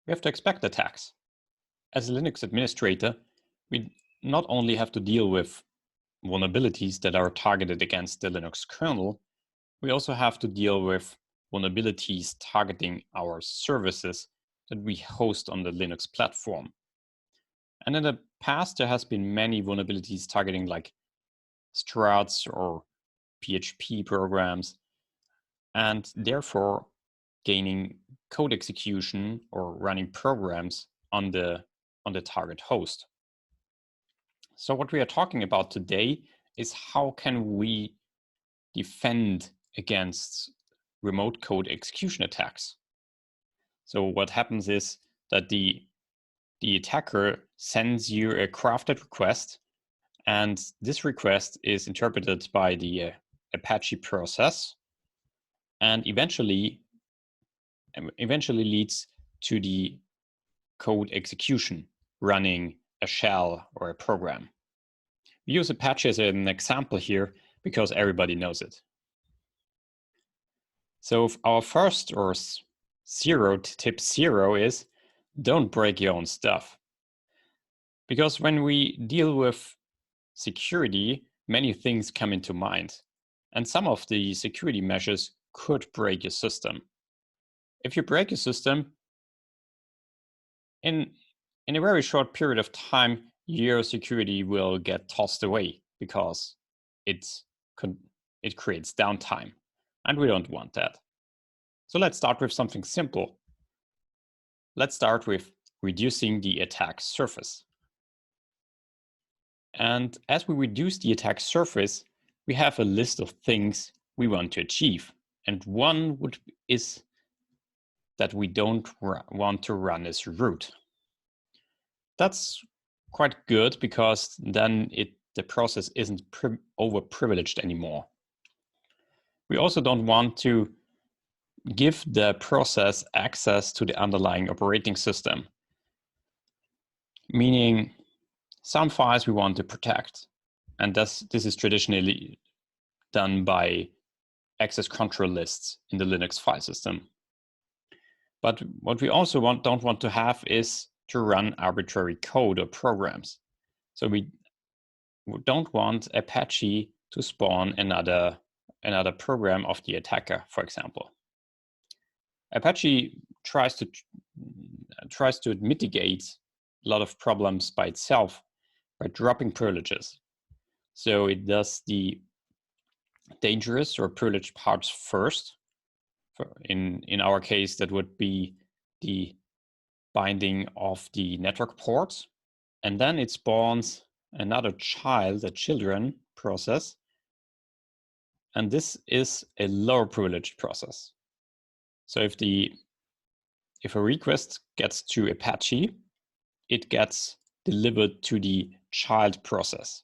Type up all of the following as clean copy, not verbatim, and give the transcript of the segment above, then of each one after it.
we have to expect attacks. As a Linux administrator, we not only have to deal with vulnerabilities that are targeted against the Linux kernel, we also have to deal with vulnerabilities targeting our services that we host on the Linux platform. And in the past, there has been many vulnerabilities targeting like struts or PHP programs, and therefore gaining code execution or running programs on the target host. So what we are talking about today is how can we defend against remote code execution attacks. So what happens is that the attacker sends you a crafted request, and this request is interpreted by the Apache process and eventually leads to the code execution running a shell or a program. We use Apache as an example here because everybody knows it. So our first or tip zero is don't break your own stuff. Because when we deal with security, many things come into mind. And some of the security measures could break your system. If you break your system, in a very short period of time, your security will get tossed away because it creates downtime. And we don't want that. So let's start with something simple. Let's start with reducing the attack surface. And as we reduce the attack surface, we have a list of things we want to achieve. And one is that we don't want to run as root. That's quite good because then the process isn't overprivileged anymore. We also don't want to give the process access to the underlying operating system, meaning some files we want to protect. And this is traditionally done by access control lists in the Linux file system. But what we also don't want to have is to run arbitrary code or programs. So we don't want Apache to spawn another program of the attacker, for example. Apache tries to mitigate a lot of problems by itself by dropping privileges. So it does the dangerous or privileged parts first. In our case, that would be the binding of the network ports, and then it spawns another child, a children process, and this is a lower privileged process. So if a request gets to Apache, it gets delivered to the child process.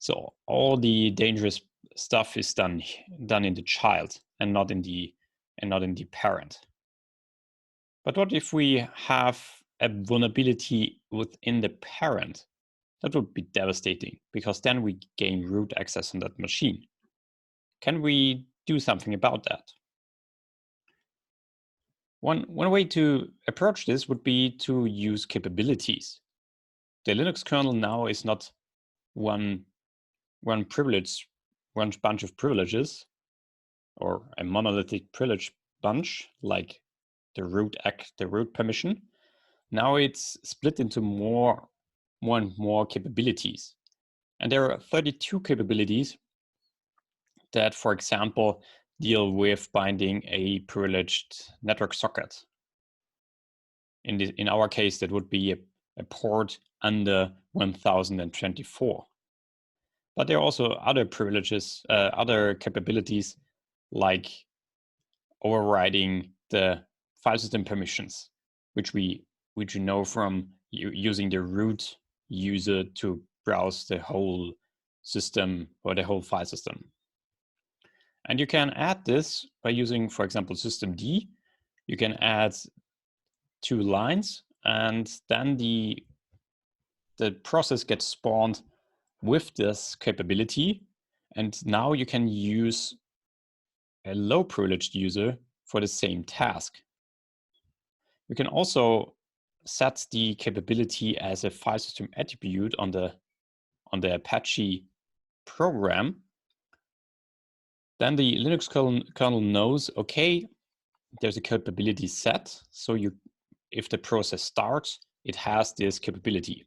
So all the dangerous stuff is done in the child and not in the parent. But what if we have a vulnerability within the parent? That would be devastating because then we gain root access on that machine. Can we do something about that? One way to approach this would be to use capabilities. The Linux kernel now is not one bunch of privileges or a monolithic privilege bunch like the root permission. Now it's split into more and more capabilities. And there are 32 capabilities that, for example, deal with binding a privileged network socket. In our case, that would be a port under 1024. But there are also other privileges, other capabilities like overriding the file system permissions, which we know from using the root user to browse the whole system or the whole file system. And you can add this by using, for example, systemd. You can add 2 lines, and then the process gets spawned with this capability. And now you can use a low privileged user for the same task. You can also set the capability as a file system attribute on the Apache program, then the Linux kernel knows, okay, there's a capability set. So if the process starts, it has this capability.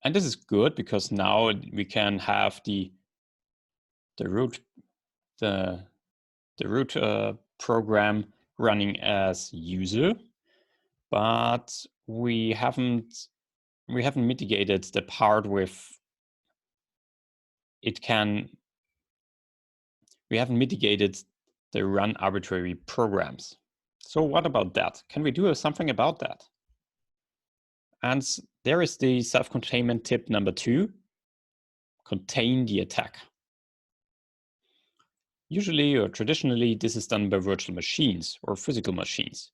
And this is good because now we can have the root program running as user, but we haven't mitigated the part with we haven't mitigated the run arbitrary programs. So what about that? Can we do something about that? And there is the self-containment tip number 2, contain the attack. Usually or traditionally, this is done by virtual machines or physical machines.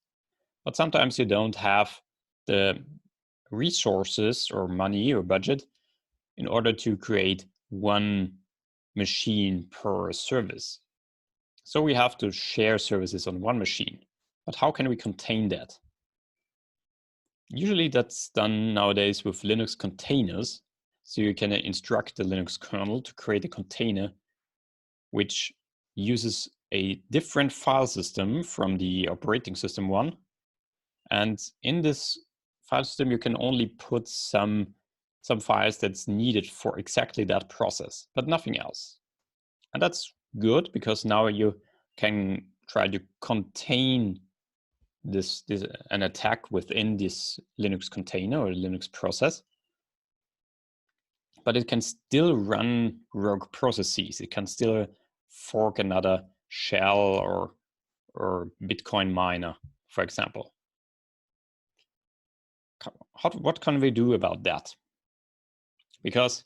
But sometimes you don't have the resources or money or budget in order to create one machine per service. So we have to share services on one machine. But how can we contain that? Usually that's done nowadays with Linux containers. So you can instruct the Linux kernel to create a container which uses a different file system from the operating system one. And in this file system, you can only put some files that's needed for exactly that process, but nothing else. And that's good because now you can try to contain an attack within this Linux container or Linux process. But it can still run rogue processes. It can still fork another shell or Bitcoin miner, for example. What can we do about that? Because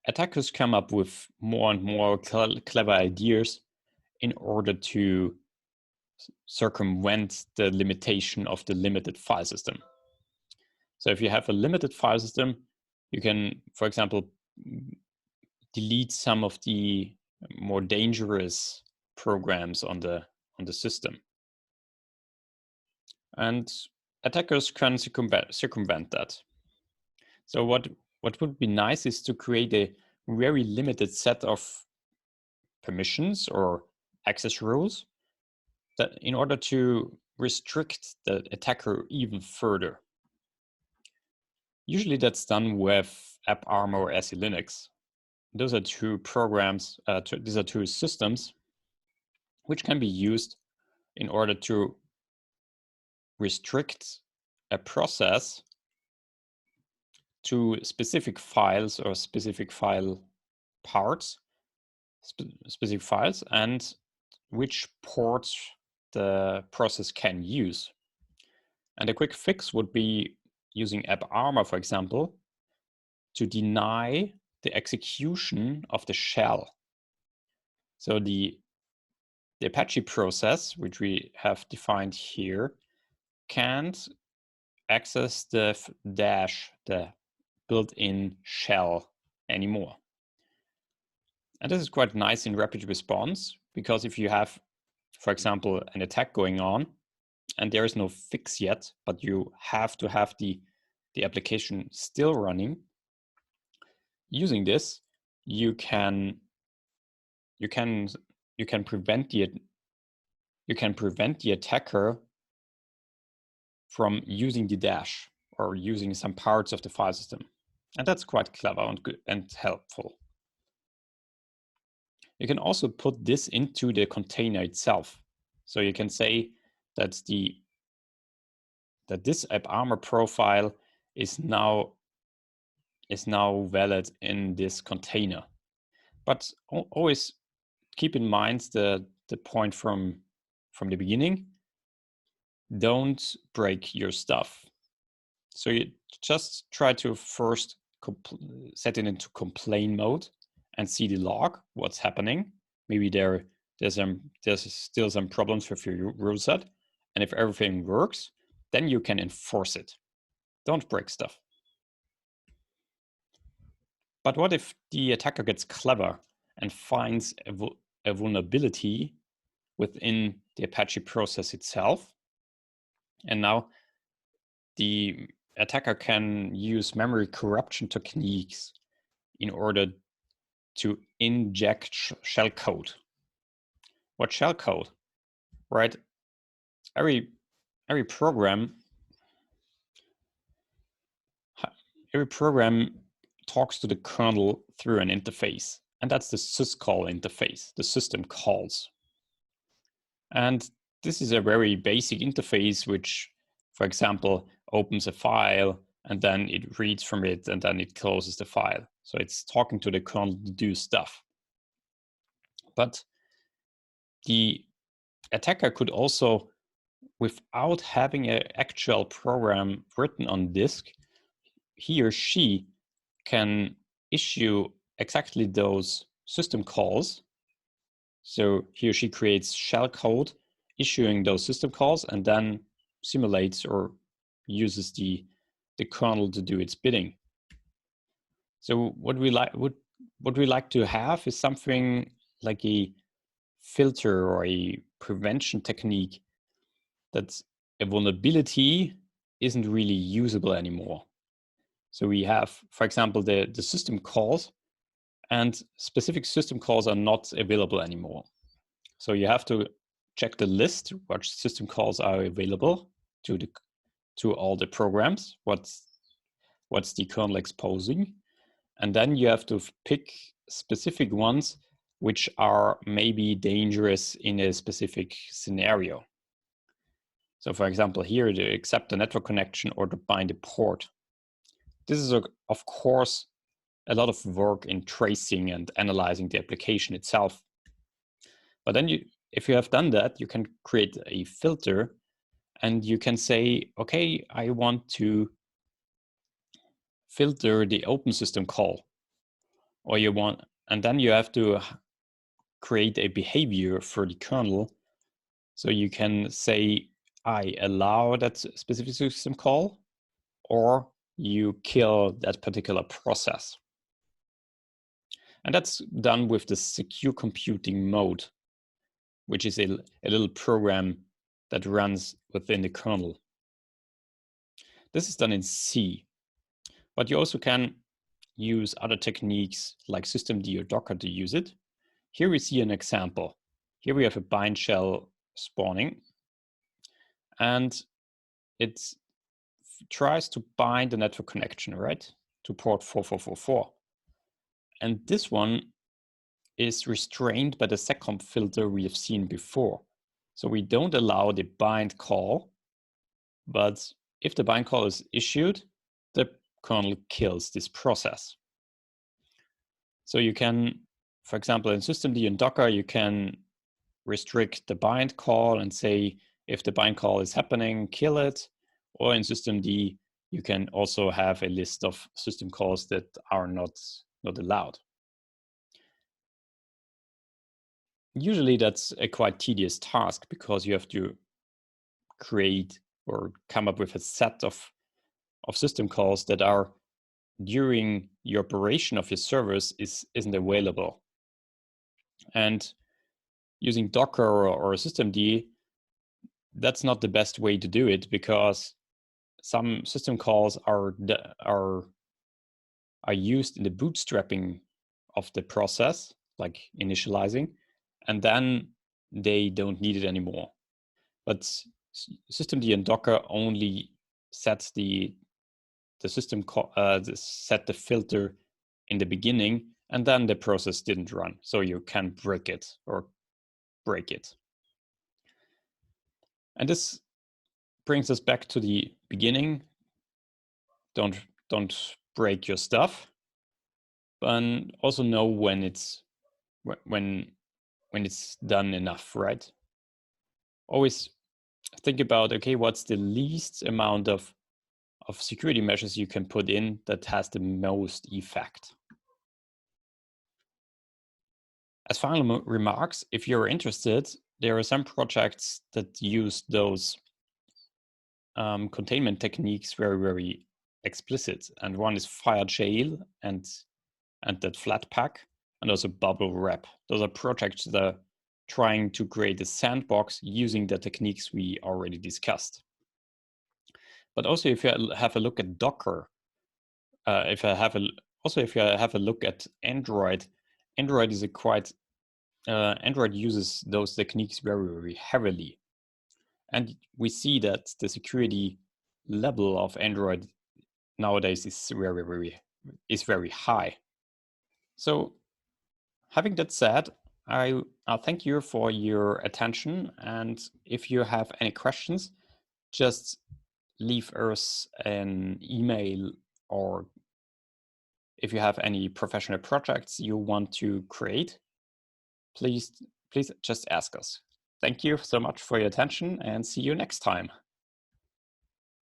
attackers come up with more and more clever ideas in order to circumvent the limitation of the limited file system. So if you have a limited file system, you can, for example, delete some of the more dangerous programs on the system. And attackers can circumvent that. So what would be nice is to create a very limited set of permissions or access rules that in order to restrict the attacker even further. Usually that's done with apparmor or SELinux. Those are two programs, these are two systems which can be used in order to restrict a process to specific files or specific file parts, specific files, and which ports the process can use. And a quick fix would be using apparmor, for example, to deny the execution of the shell. So the Apache process, which we have defined here, can't access the dash, the built-in shell anymore. And this is quite nice in rapid response, because if you have, for example, an attack going on and there is no fix yet, but you have to have the application still running, using this, you can prevent the attacker from using the dash or using some parts of the file system. And that's quite clever and good and helpful. You can also put this into the container itself. So you can say that this apparmor profile is now valid in this container. But always keep in mind the point from the beginning. Don't break your stuff. So you just try to first set it into complain mode and see the log, what's happening. Maybe there's still some problems with your rule set. And if everything works, then you can enforce it. Don't break stuff. But what if the attacker gets clever and finds a vulnerability within the Apache process itself? And now the attacker can use memory corruption techniques in order to inject shellcode. What shellcode? Right? Every program talks to the kernel through an interface, and that's the Syscall interface, the system calls. And this is a very basic interface which, for example, opens a file and then it reads from it and then it closes the file. So it's talking to the kernel to do stuff. But the attacker could also, without having an actual program written on disk, he or she can issue exactly those system calls. So he or she creates shellcode issuing those system calls and then simulates or uses the kernel to do its bidding. So what we like to have is something like a filter or a prevention technique that a vulnerability isn't really usable anymore. So we have, for example, the system calls, and specific system calls are not available anymore. So you have to check the list, which system calls are available to all the programs, what's the kernel exposing. And then you have to pick specific ones which are maybe dangerous in a specific scenario. So for example, here to accept a network connection or to bind a port. This is, of course, a lot of work in tracing and analyzing the application itself. But then if you have done that, you can create a filter and you can say, okay, I want to filter the open system call, and then you have to create a behavior for the kernel. So you can say, I allow that specific system call, or you kill that particular process. And that's done with the secure computing mode, which is a little program that runs within the kernel. This is done in C, but you also can use other techniques like systemd or Docker to use it. Here we see an example. Here we have a bind shell spawning, and it tries to bind the network connection, right, to port 4444. And this one is restrained by the Seccomp filter we have seen before. So we don't allow the bind call, but if the bind call is issued, the kernel kills this process. So you can, for example, in systemd and Docker, you can restrict the bind call and say, if the bind call is happening, kill it. Or in systemd, you can also have a list of system calls that are not allowed. Usually that's a quite tedious task because you have to create or come up with a set of system calls that are during the operation of your service isn't available. And using Docker or systemd, that's not the best way to do it because some system calls are used in the bootstrapping of the process, like initializing, and then they don't need it anymore. But systemd and Docker only sets the system call, set the filter in the beginning, and then the process didn't run, so you can break it or break it. And this brings us back to the beginning. Don't break your stuff, but also know when it's done enough, right? Always think about, okay, what's the least amount of security measures you can put in that has the most effect. As final remarks, if you're interested, there are some projects that use those containment techniques very, very explicit. And one is FireJail and that Flatpak, and also Bubble Wrap. Those are projects that are trying to create a sandbox using the techniques we already discussed. But also, if you have a look at Docker, if you have a look at Android, Android is a quite Android uses those techniques very, very heavily, and we see that the security level of Android nowadays is very high. So, having that said, I thank you for your attention, and if you have any questions, just leave us an email, or if you have any professional projects you want to create, please just ask us. Thank you so much for your attention, and see you next time.